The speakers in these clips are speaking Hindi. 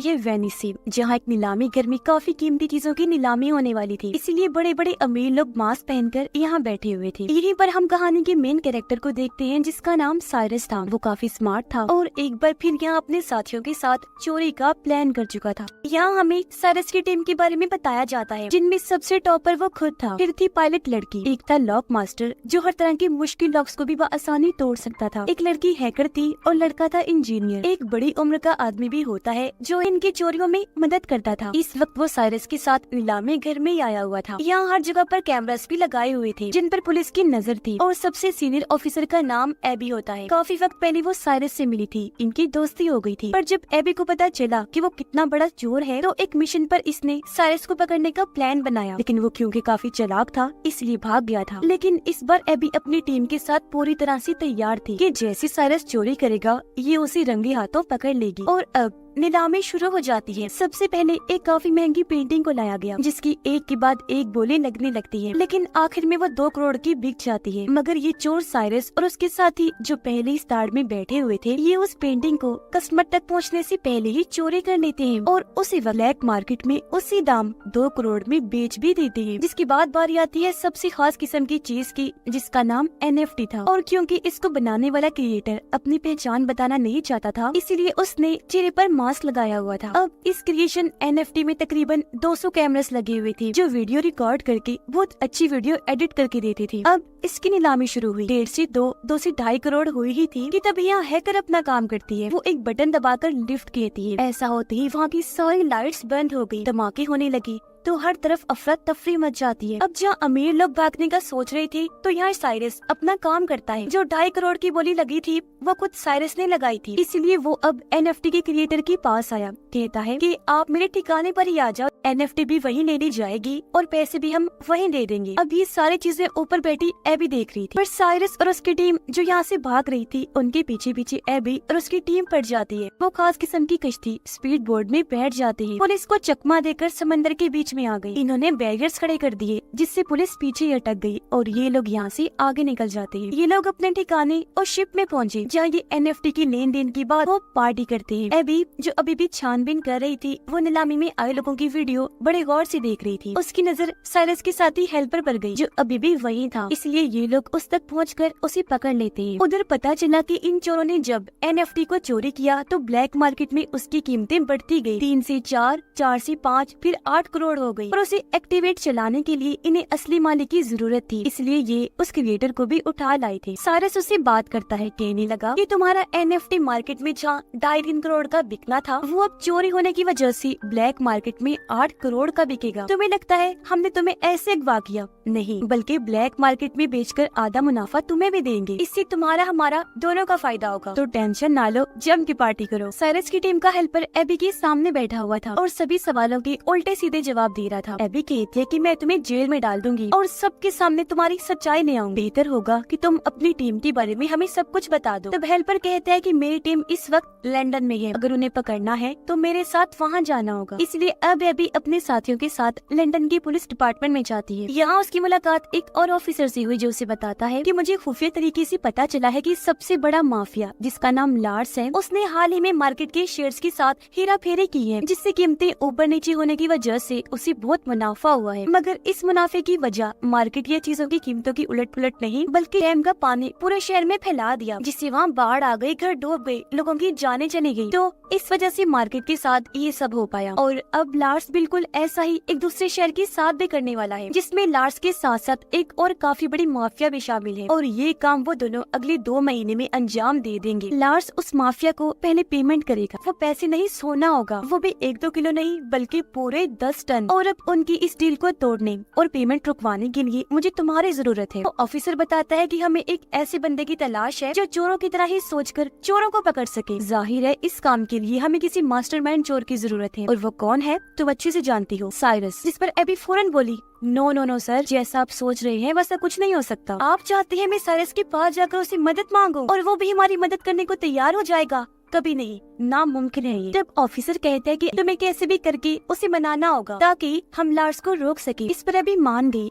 ये वेनिस थी, जहाँ एक नीलामी घर में काफी कीमती चीजों की नीलामी होने वाली थी। इसीलिए बड़े बड़े अमीर लोग मास्क पहनकर यहाँ बैठे हुए थे। यहीं पर हम कहानी के मेन कैरेक्टर को देखते हैं, जिसका नाम साइरस था। वो काफी स्मार्ट था और एक बार फिर यहाँ अपने साथियों के साथ चोरी का प्लान कर चुका था। यहाँ हमें साइरस की टीम के बारे में बताया जाता है, जिनमें सबसे टॉपर वो खुद था। फिर थी पायलट लड़की, एक था लॉक मास्टर जो हर तरह के मुश्किल लॉक्स को भी आसानी तोड़ सकता था, एक लड़की हैकर थी और लड़का था इंजीनियर। एक बड़ी उम्र का आदमी भी होता है जो इनकी चोरियों में मदद करता था। इस वक्त वो साइरस के साथ नीलामी घर में आया हुआ था। यहाँ हर जगह पर कैमरास भी लगाए हुए थे, जिन पर पुलिस की नजर थी। और सबसे सीनियर ऑफिसर का नाम एबी होता है। काफी वक्त पहले वो साइरस से मिली थी, इनकी दोस्ती हो गई थी। पर जब एबी को पता चला कि वो कितना बड़ा चोर है, तो एक मिशन पर इसने साइरस को पकड़ने का प्लान बनाया। लेकिन वो क्योंकि काफी चालाक था, इसलिए भाग गया था। लेकिन इस बार एबी अपनी टीम के साथ पूरी तरह से तैयार थी कि जैसे साइरस चोरी करेगा, ये उसे रंगे हाथों पकड़ लेगी। और अब नीलामी शुरू हो जाती है। सबसे पहले एक काफी महंगी पेंटिंग को लाया गया, जिसकी एक के बाद एक बोली लगने लगती है। लेकिन आखिर में वो 2 करोड़ की बिक जाती है। मगर ये चोर साइरस और उसके साथी जो पहले ही स्टार में बैठे हुए थे, ये उस पेंटिंग को कस्टमर तक पहुंचने से पहले ही चोरी कर लेते हैं और उसे ब्लैक मार्केट में उसी दाम 2 करोड़ में बेच भी देते हैं। जिसके बाद बारी आती है सबसे खास किस्म की चीज की, जिसका नाम NFT था। और क्योंकि इसको बनाने वाला क्रिएटर अपनी पहचान बताना नहीं चाहता था, इसीलिए उसने चेहरे पर मास्क लगाया हुआ था। अब इस क्रिएशन NFT में तकरीबन 200 कैमरास लगे हुए थे, जो वीडियो रिकॉर्ड करके बहुत अच्छी वीडियो एडिट करके देते थे। अब इसकी नीलामी शुरू हुई। 1.5 से 2 से 2.5 करोड़ हुई ही थी कि तब यहाँ हैकर अपना काम करती है। वो एक बटन दबाकर लिफ्ट कहती है। ऐसा होते ही वहाँ की सारी लाइट्स बंद हो गई, धमाके होने लगी तो हर तरफ अफरा तफरी मच जाती है। अब जहाँ अमीर लोग भागने का सोच रहे थे, तो यहाँ साइरस अपना काम करता है। जो 2.5 करोड़ की बोली लगी थी, वो खुद साइरस ने लगाई थी। इसलिए वो अब NFT के क्रिएटर के पास आया, कहता है कि आप मेरे ठिकाने पर ही आ जाओ, NFT भी वहीं ले ली जाएगी और पैसे भी हम वहीं दे देंगे। अब ये सारी चीजें ऊपर बैठी एबी देख रही थी, पर साइरस और उसकी टीम जो यहाँ से भाग रही थी, उनके पीछे पीछे एबी और उसकी टीम पड़ जाती है। वो खास किस्म की कश्ती स्पीड बोर्ड में बैठ जाती है। पुलिस को चकमा देकर समंदर के बीच में आ गई। इन्होंने बैरियर्स खड़े कर दिए, जिससे पुलिस पीछे अटक गई और ये लोग यहाँ से आगे निकल जाते हैं। ये लोग अपने ठिकाने और शिप में पहुँचे, जहाँ ये NFT की लेन देन की बात वो पार्टी करते हैं। एबी जो अभी भी छानबीन कर रही थी, वो नीलामी में आए लोगों की वीडियो बड़े गौर से देख रही थी। उसकी नजर साइरस के साथी हेल्पर पर गई, जो अभी भी वहीं था। इसलिए ये लोग उस तक पहुंचकर उसे पकड़ लेते हैं। उधर पता चला कि इन चोरों ने जब NFT को चोरी किया, तो ब्लैक मार्केट में उसकी कीमतें बढ़ती गई। 3 से 4, 4 से 5, फिर 8 करोड़ हो गई। और उसे एक्टिवेट चलाने के लिए इन्हें असली मालिक की जरूरत थी, इसलिए ये उस क्रिएटर को भी उठा लाए थे। साइरस उससे बात करता है, कहने लगा कि तुम्हारा NFT मार्केट में जहाँ 2.5-3 करोड़ का बिकना था, वो अब चोरी होने की वजह से ब्लैक मार्केट में 8 करोड़ का बिकेगा। तुम्हें लगता है हमने तुम्हें ऐसे अगवा किया? नहीं, बल्कि ब्लैक मार्केट में बेचकर आधा मुनाफा तुम्हें भी देंगे। इससे तुम्हारा हमारा दोनों का फायदा होगा। तो टेंशन ना लो, जम की पार्टी करो। साइरस की टीम का हेल्पर एबी के सामने बैठा हुआ था और सभी सवालों के उल्टे सीधे जवाब दे रहा था। एबी कहती है कि मैं तुम्हें जेल में डाल दूंगी और सबके सामने तुम्हारी सच्चाई ले आऊंगी। बेहतर होगा कि तुम अपनी टीम के बारे में हमें सब कुछ बता दो। तब हेल्पर कहता है कि मेरी टीम इस वक्त लंदन में है, अगर उन्हें पकड़ना है तो मेरे साथ वहाँ जाना होगा। इसलिए अब एबी अपने साथियों के साथ लंदन की पुलिस डिपार्टमेंट में जाती है। यहाँ उसकी मुलाकात एक और ऑफिसर से हुई, जो उसे बताता है कि मुझे खुफिया तरीके से पता चला है कि सबसे बड़ा माफिया, जिसका नाम लार्स है, उसने हाल ही में मार्केट के शेयर्स के साथ हेरा फेरी की है, जिससे कीमतें ऊपर नीचे होने की वजह से उसे बहुत मुनाफा हुआ है। मगर इस मुनाफे की वजह मार्केट या चीजों की कीमतों की उलट पुलट नहीं, बल्कि डैम का पानी पूरे शहर में फैला दिया, जिससे वहाँ बाढ़ आ गई, घर डूब गए, लोगों की जानें चली गई। तो इस वजह से मार्केट के साथ ये सब हो पाया। और अब लार्स बिल्कुल ऐसा ही एक दूसरे शहर के साथ भी करने वाला है, जिसमें लार्स के साथ साथ एक और काफी बड़ी माफिया भी शामिल है। और ये काम वो दोनों अगले 2 महीने में अंजाम दे देंगे। लार्स उस माफिया को पहले पेमेंट करेगा। वो पैसे नहीं, सोना होगा, वो भी 1-2 किलो नहीं, बल्कि पूरे 10 टन। और अब उनकी इस डील को तोड़ने और पेमेंट रुकवाने के लिए मुझे तुम्हारी जरूरत है। तो ऑफिसर बताता है कि हमें एक ऐसे बंदे की तलाश है जो चोरों की तरह ही सोचकर चोरों को पकड़ सके। जाहिर है इस काम के लिए हमें किसी मास्टरमाइंड चोर की जरूरत है। और वो कौन है तुम अच्छे से जानती हो, साइरस। जिस पर एबी फौरन बोली, नो नो नो सर, जैसा आप सोच रहे हैं वैसा कुछ नहीं हो सकता। आप चाहते हैं मैं साइरस के पास जाकर उसे मदद मांगूं और वो भी हमारी मदद करने को तैयार हो जाएगा? कभी नहीं, नामुमकिन है ये। तब ऑफिसर कहते हैं कि तुम्हें कैसे भी करके उसे मनाना होगा ताकि हम लार्स को रोक सके। इस पर अभी मान गई।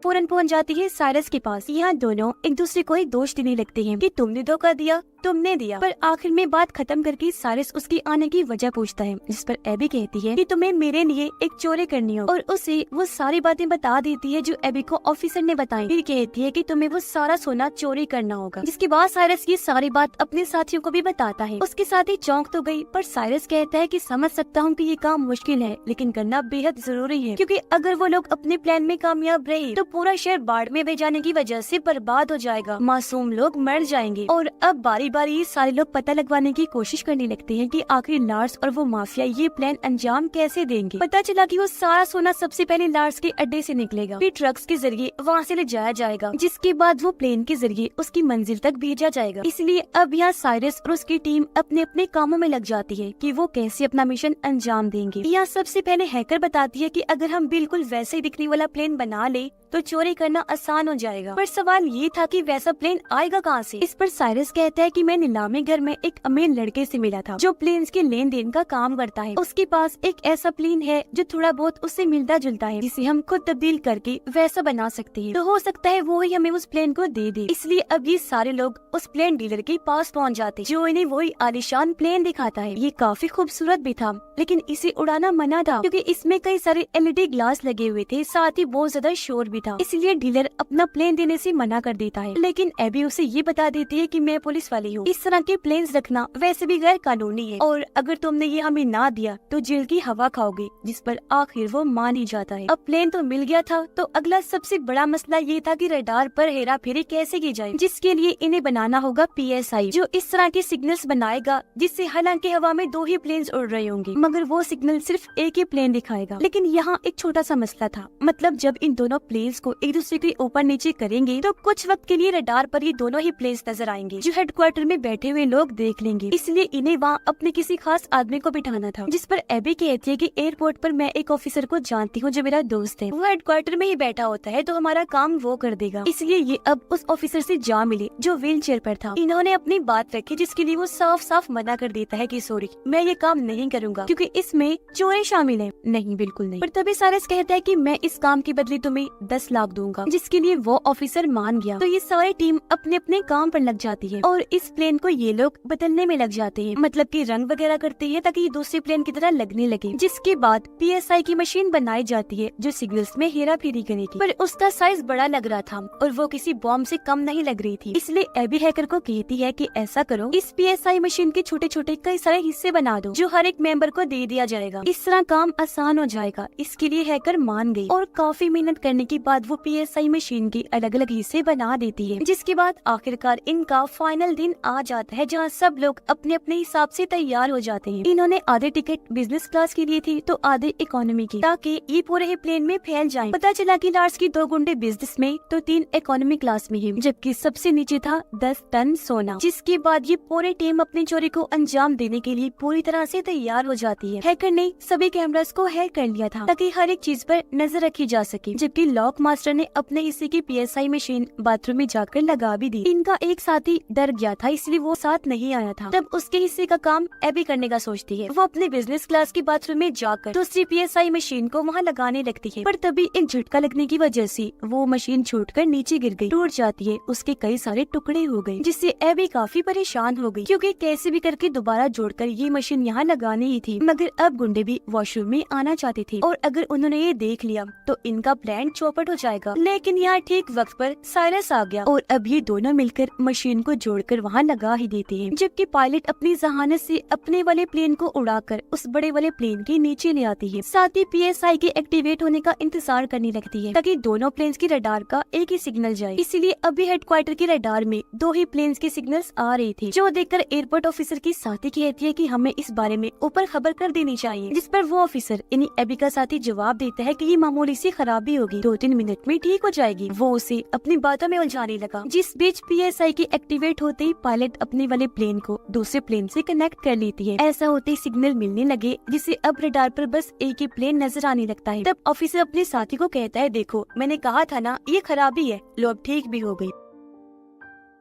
फौरन पहुंच जाती है साइरस के पास। यहाँ दोनों एक दूसरे को ही दोष देने लगते हैं कि तुमने धोखा दिया, तुमने दिया। पर आखिर में बात खत्म करके साइरस उसकी आने की वजह पूछता है, जिस पर एबी कहती है कि तुम्हें मेरे लिए एक चोरी करनी हो, और उसे वो सारी बातें बता देती है जो एबी को ऑफिसर ने बताई। फिर कहती है कि तुम्हें वो सारा सोना चोरी करना होगा, जिसके बाद साइरस ये सारी बात अपने साथियों को भी बताता है। उसके साथी चौंक तो गई, पर साइरस कहता है कि समझ सकता हूँ कि ये काम मुश्किल है, लेकिन करना बेहद जरूरी है, क्योंकि अगर वो लोग अपने प्लान में कामयाब रहे तो पूरा शहर बाढ़ में बह जाने की वजह से बर्बाद हो जाएगा, मासूम लोग मर जाएंगे। और अब बारी बारी सारे लोग पता लगवाने की कोशिश करने लगते हैं कि आखिर लार्स और वो माफिया ये प्लान अंजाम कैसे देंगे। पता चला कि वो सारा सोना सबसे पहले लार्स के अड्डे से निकलेगा, फिर ट्रक्स के जरिए वहाँ से ले जाया जाएगा, जिसके बाद वो प्लेन के जरिए उसकी मंजिल तक भेजा जाएगा। इसलिए अब यहाँ साइरस और उसकी टीम अपने अपने कामों में लग जाती है कि वो कैसे अपना मिशन अंजाम देंगे। यहाँ सबसे पहले हैकर बताती है कि अगर हम बिल्कुल वैसे ही दिखने वाला प्लेन बना ले तो चोरी करना आसान हो जाएगा। पर सवाल ये था कि वैसा प्लेन आएगा कहाँ से। इस पर साइरस कहता है कि मैं नीलामी घर में एक अमीर लड़के से मिला था जो प्लेन्स के लेन देन का काम करता है। उसके पास एक ऐसा प्लेन है जो थोड़ा बहुत उससे मिलता जुलता है, जिसे हम खुद तब्दील करके वैसा बना सकते हैं। तो हो सकता है वो ही हमें उस प्लेन को दे दे। इसलिए अब ये सारे लोग उस प्लेन डीलर के पास पहुँच जाते, जो इन्हें वही आलीशान प्लेन दिखाता है। ये काफी खूबसूरत भी था, लेकिन इसे उड़ाना मना था क्योंकि इसमें कई सारे LED ग्लास लगे हुए थे, साथ ही बहुत ज्यादा शोर भी था। इसलिए डीलर अपना प्लेन देने से मना कर देता है, लेकिन एबी उसे ये बता देती है कि मैं पुलिस वाली हूँ, इस तरह के प्लेन्स रखना वैसे भी गैर कानूनी है, और अगर तुमने ये हमें ना दिया तो जेल की हवा खाओगे। जिस पर आखिर वो मान ही जाता है। अब प्लेन तो मिल गया था, तो अगला सबसे बड़ा मसला ये था कि रडार पर हेरा फेरी कैसे की जाए, जिसके लिए इन्हें बनाना होगा PSI, जो इस तरह के सिग्नल्स बनाएगा जिससे हालांकि हवा में 2 ही प्लेन्स उड़ रहे होंगे, मगर वो सिग्नल सिर्फ एक ही प्लेन दिखाएगा। लेकिन यहाँ एक छोटा सा मसला था, मतलब जब इन दोनों प्लेन्स को एक दूसरे के ऊपर नीचे करेंगे तो कुछ वक्त के लिए रडार पर ये दोनों ही प्लेन्स नजर आएंगे, जो हेडक्वार्टर में बैठे हुए लोग देख लेंगे। इसलिए इन्हें वहाँ अपने किसी खास आदमी को बिठाना था। जिस पर एबी कहती है कि एयरपोर्ट पर मैं एक ऑफिसर को जानती हूँ जो मेरा दोस्त है, वो हेडक्वार्टर में ही बैठा होता है, तो हमारा काम वो कर देगा। इसलिए ये अब उस ऑफिसर से जा मिले जो व्हील चेयर पर था। इन्होंने अपनी बात रखी, जिसके लिए वो साफ साफ मना कर देता है कि सॉरी, मैं ये काम नहीं करूँगा क्योंकि इसमें चोरी शामिल है। नहीं, बिल्कुल नहीं। पर तभी साइरस कहता है कि मैं इस काम के बदले तुम्हें 10 लाख दूंगा, जिसके लिए वो ऑफिसर मान गया। तो ये सारी टीम अपने अपने काम पर लग जाती है और इस प्लेन को ये लोग बदलने में लग जाते हैं, मतलब कि रंग वगैरह करते हैं ताकि ये दूसरे प्लेन की तरह लगने लगे। जिसके बाद PSI की मशीन बनाई जाती है जो सिग्नल्स में हेरा फेरी करेगी, पर उसका साइज बड़ा लग रहा था और वो किसी बॉम्ब से कम नहीं लग रही थी। इसलिए एबी हैकर को कहती है कि ऐसा करो, इस PSI मशीन के छोटे छोटे कई सारे हिस्से बना दो जो हर एक मेंबर को दे दिया जाएगा, इस तरह काम आसान हो जाएगा। इसके लिए हैकर मान गई और काफी मेहनत करने के बाद वो PSI मशीन के अलग अलग हिस्से बना देती है। जिसके बाद आखिरकार इनका फाइनल दिन आ जाता है, जहाँ सब लोग अपने अपने हिसाब से तैयार हो जाते हैं। इन्होंने आधे टिकट बिजनेस क्लास के लिए थी तो आधे इकोनॉमी की, ताकि ये पूरे ही प्लेन में फैल जाएं। पता चला कि लार्स की 2 गुंडे बिजनेस में तो 3 इकोनॉमी क्लास में ही, जबकि सबसे नीचे था 10 टन सोना। जिसके बाद ये पूरी टीम अपनी चोरी को अंजाम देने के लिए पूरी तरह से तैयार हो जाती है। हैकर ने सभी कैमरास को हैक कर लिया था ताकि हर एक चीज पर नजर रखी जा सके, जबकि लॉक मास्टर ने अपने हिस्से की PSI मशीन बाथरूम में जाकर लगा भी दी। इनका एक साथी डर गया था, इसलिए वो साथ नहीं आया था। तब उसके हिस्से का काम एबी करने का सोचती है। वो अपने बिजनेस क्लास के बाथरूम में जाकर दूसरी PSI मशीन को वहाँ लगाने लगती है, पर तभी एक झटका लगने की वजह से वो मशीन छूटकर नीचे गिर गई, टूट जाती है। उसके कई सारे टुकड़े हो गए, जिससे एबी काफी परेशान हो गई, क्योंकि कैसे भी करके दोबारा जोड़कर ये मशीन यहाँ लगानी ही थी। मगर अब गुंडे भी वॉशरूम में आना चाहते थे और अगर उन्होंने ये देख लिया तो इनका प्लान चौपट हो जाएगा। लेकिन यहाँ ठीक वक्त पर साइरस आ गया और अब ये दोनों मिलकर मशीन को जोड़कर वहाँ लगा ही देते हैं, जबकि पायलट अपनी जहानत से अपने वाले प्लेन को उड़ाकर उस बड़े वाले प्लेन के नीचे ले आती है। साथ ही PSI के एक्टिवेट होने का इंतजार करने लगती है ताकि दोनों प्लेन्स की रडार का एक ही सिग्नल जाए। इसीलिए अभी हेडक्वार्टर की रडार में 2 ही प्लेन्स के सिग्नल्स आ रहे थे, जो देखकर एयरपोर्ट ऑफिसर की साथी कहती है कि हमें इस बारे में ऊपर खबर कर देनी चाहिए। जिस पर वो ऑफिसर इन्हीं एबी का साथी जवाब देता है कि ये मामूली सी खराबी होगी, 2-3 मिनट में ठीक हो जाएगी। वो उसे अपनी बातों में उलझाने लगा। जिस बीच PSI की एक्टिवेट होते ही पायलट अपने वाले प्लेन को दूसरे प्लेन से कनेक्ट कर लेती है। ऐसा होते ही सिग्नल मिलने लगे, जिससे अब रडार पर बस एक ही प्लेन नजर आने लगता है। तब ऑफिसर अपने साथी को कहता है, देखो मैंने कहा था ना ये खराबी है, लो अब ठीक भी हो गई।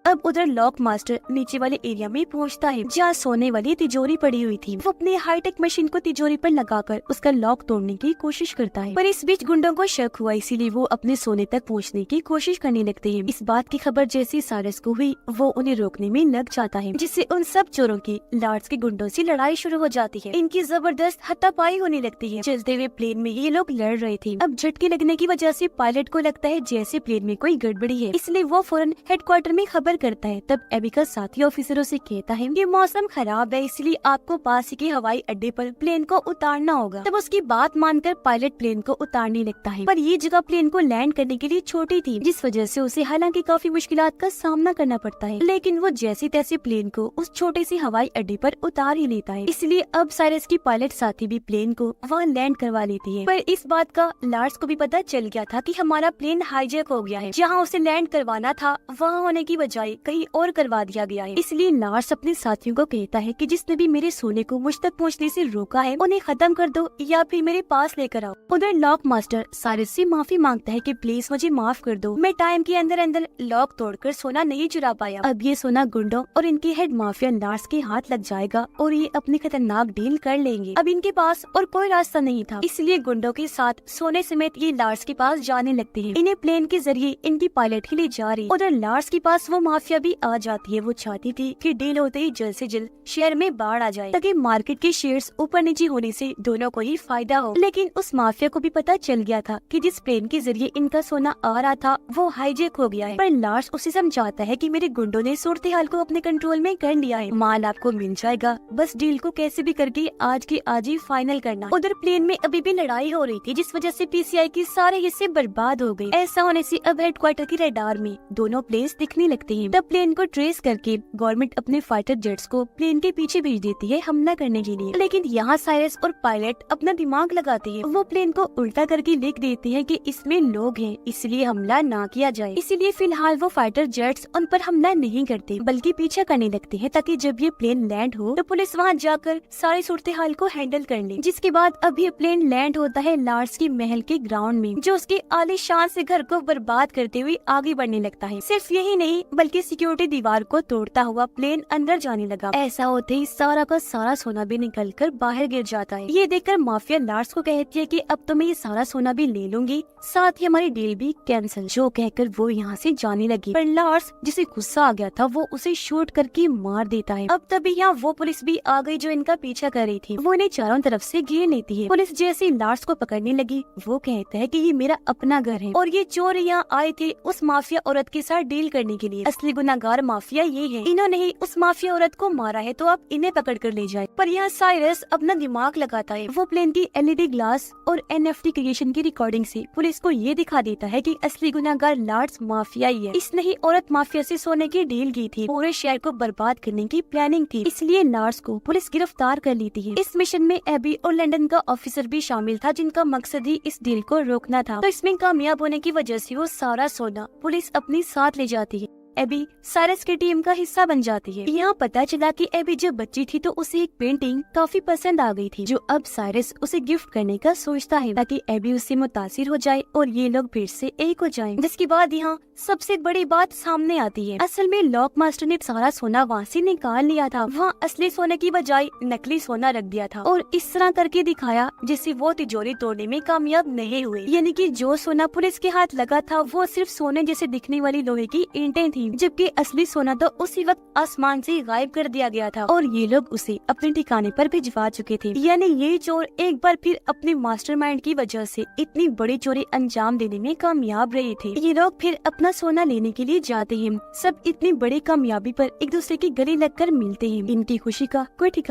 अब उधर लॉक मास्टर नीचे वाले एरिया में पहुंचता है जहाँ सोने वाली तिजोरी पड़ी हुई थी। वो अपनी हाईटेक मशीन को तिजोरी पर लगाकर उसका लॉक तोड़ने की कोशिश करता है, पर इस बीच गुंडों को शक हुआ, इसीलिए वो अपने सोने तक पहुंचने की कोशिश करने लगते हैं। इस बात की खबर जैसी साइरस को हुई, वो उन्हें रोकने में लग जाता है, जिससे उन सब चोरों की लार्ड्स के गुंडों से लड़ाई शुरू हो जाती है। इनकी जबरदस्त हाथापाई होने लगती है। चलते हुए प्लेन में ये लोग लड़ रहे थे। अब झटके लगने की वजह से पायलट को लगता है जैसे प्लेन में कोई गड़बड़ी है, इसलिए वो फौरन हेडक्वार्टर में खबर करता है। तब एबी का साथी ऑफिसरों से कहता है कि मौसम खराब है, इसलिए आपको पास के हवाई अड्डे पर प्लेन को उतारना होगा। तब उसकी बात मानकर पायलट प्लेन को उतारने लगता है, पर ये जगह प्लेन को लैंड करने के लिए छोटी थी, जिस वजह से उसे हालांकि काफी मुश्किलात का सामना करना पड़ता है, लेकिन वो जैसे तैसे प्लेन को उस छोटे से हवाई अड्डे पर उतार ही लेता है। इसलिए अब साइरस की पायलट साथी भी प्लेन को वहाँ लैंड करवा लेती है। पर इस बात का लार्स को भी पता चल गया था कि हमारा प्लेन हाईजैक हो गया है। जहाँ उसे लैंड करवाना था वहाँ होने की बजाय कहीं और करवा दिया गया है। इसलिए लार्स अपने साथियों को कहता है कि जिसने भी मेरे सोने को मुझ तक पहुँचने से रोका है उन्हें खत्म कर दो या फिर मेरे पास लेकर आओ। उधर लॉक मास्टर साइरस से माफी मांगता है कि प्लीज मुझे माफ कर दो, मैं टाइम के अंदर अंदर लॉक तोड़कर सोना नहीं चुरा पाया। अब ये सोना गुंडों और इनके हेड माफिया लार्स के हाथ लग जाएगा और ये अपनी खतरनाक डील कर लेंगे। अब इनके पास और कोई रास्ता नहीं था, इसलिए गुंडों के साथ सोने समेत ये लार्स के पास जाने लगते हैं। इन्हें प्लेन के जरिए इनकी पायलट ही ले जा रही। उधर लार्स के पास वो माफिया भी आ जाती है। वो चाहती थी कि डील होते ही जल्द से जल्द शहर में बाढ़ आ जाए, ताकि मार्केट के शेयर्स ऊपर नीचे होने से दोनों को ही फायदा हो। लेकिन उस माफिया को भी पता चल गया था कि जिस प्लेन के जरिए इनका सोना आ रहा था वो हाईजैक हो गया है। पर लार्स उसे समझाता है कि मेरे गुंडों ने सूरत हाल को अपने कंट्रोल में कर लिया है, माल आपको मिल जाएगा, बस डील को कैसे भी करके आज के आज ही फाइनल करना। उधर प्लेन में अभी भी लड़ाई हो रही थी, जिस वजह से पीसीआई के सारे हिस्से बर्बाद हो गए। ऐसा होने से अब हेडक्वार्टर की रडार में दोनों प्लेन्स दिखने लगते हैं। तब प्लेन को ट्रेस करके गवर्नमेंट अपने फाइटर जेट्स को प्लेन के पीछे भेज देती है हमला करने के लिए। लेकिन यहाँ साइरस और पायलट अपना दिमाग लगाते हैं। वो प्लेन को उल्टा करके लिख देते हैं कि इसमें लोग हैं, इसलिए हमला ना किया जाए। इसीलिए फिलहाल वो फाइटर जेट्स उन पर हमला नहीं करते, बल्कि पीछा करने लगते हैं, ताकि जब ये प्लेन लैंड हो तो पुलिस वहाँ जाकर सारी सूरत हाल को हैंडल कर ले। जिसके बाद अब ये प्लेन लैंड होता है लार्स के महल के ग्राउंड में, जो उसके आलीशान से घर को बर्बाद करते हुए आगे बढ़ने लगता है। सिर्फ यही नहीं बल्कि सिक्योरिटी दीवार को तोड़ता हुआ प्लेन अंदर जाने लगा। ऐसा होते ही सारा का सारा सोना भी निकलकर बाहर गिर जाता है। ये देखकर माफिया लार्स को कहती है कि अब तो मैं ये सारा सोना भी ले लूंगी, साथ ही हमारी डील भी कैंसिल। जो कहकर वो यहाँ से जाने लगी, पर लार्स जिसे गुस्सा आ गया था वो उसे शूट करके मार देता है। अब तभी यहाँ वो पुलिस भी आ गई जो इनका पीछा कर रही थी। वो इन्हें चारों तरफ से घेर लेती है। पुलिस जैसे लार्स को पकड़ने लगी, वो कहता है कि ये मेरा अपना घर है और ये चोर यहाँ आए थे उस माफिया औरत के साथ डील करने के लिए। असली गुनाहगार माफिया ये है, इन्होंने ही उस माफिया औरत को मारा है, तो आप इन्हें पकड़ कर ले जाए। पर यहाँ साइरस अपना दिमाग लगाता है। वो प्लेन की एलईडी ग्लास और एनएफटी क्रिएशन की रिकॉर्डिंग से पुलिस को ये दिखा देता है कि असली गुनाहगार लार्स माफिया ही है। इसने ही औरत माफिया से सोने की डील की थी, पूरे शहर को बर्बाद करने की प्लानिंग थी, इसलिए लार्स को पुलिस गिरफ्तार कर लेती है। इस मिशन में एबी और लंदन का ऑफिसर भी शामिल था, जिनका मकसद ही इस डील को रोकना था। तो इसमें कामयाब होने की वजह से वो सारा सोना पुलिस अपने साथ ले जाती है। एबी साइरस की टीम का हिस्सा बन जाती है। यहाँ पता चला कि एबी जब बच्ची थी तो उसे एक पेंटिंग काफी पसंद आ गई थी, जो अब साइरस उसे गिफ्ट करने का सोचता है, ताकि एबी उससे मुतासिर हो जाए और ये लोग फिर से एक हो जाएं। जिसके बाद यहाँ सबसे बड़ी बात सामने आती है। असल में लॉक मास्टर ने सारा सोना वहाँ से निकाल लिया था, वहाँ असली सोने की बजाय नकली सोना रख दिया था और इस तरह करके दिखाया जिससे वो तिजोरी तोड़ने में कामयाब नहीं हुए। यानी कि जो सोना पुलिस के हाथ लगा था वो सिर्फ सोने जैसे दिखने वाली लोहे की ईंटें थी, जबकि असली सोना तो उसी वक्त आसमान से गायब कर दिया गया था और ये लोग उसे अपने ठिकाने पर भिजवा चुके थे। यानी ये चोर एक बार फिर अपने मास्टरमाइंड की वजह से इतनी बड़ी चोरी अंजाम देने में कामयाब रहे थे। ये लोग फिर अपना सोना लेने के लिए जाते हैं। सब इतनी बड़ी कामयाबी पर एक दूसरे की गले लगकर मिलते हैं। इनकी खुशी का कोई ठिकाना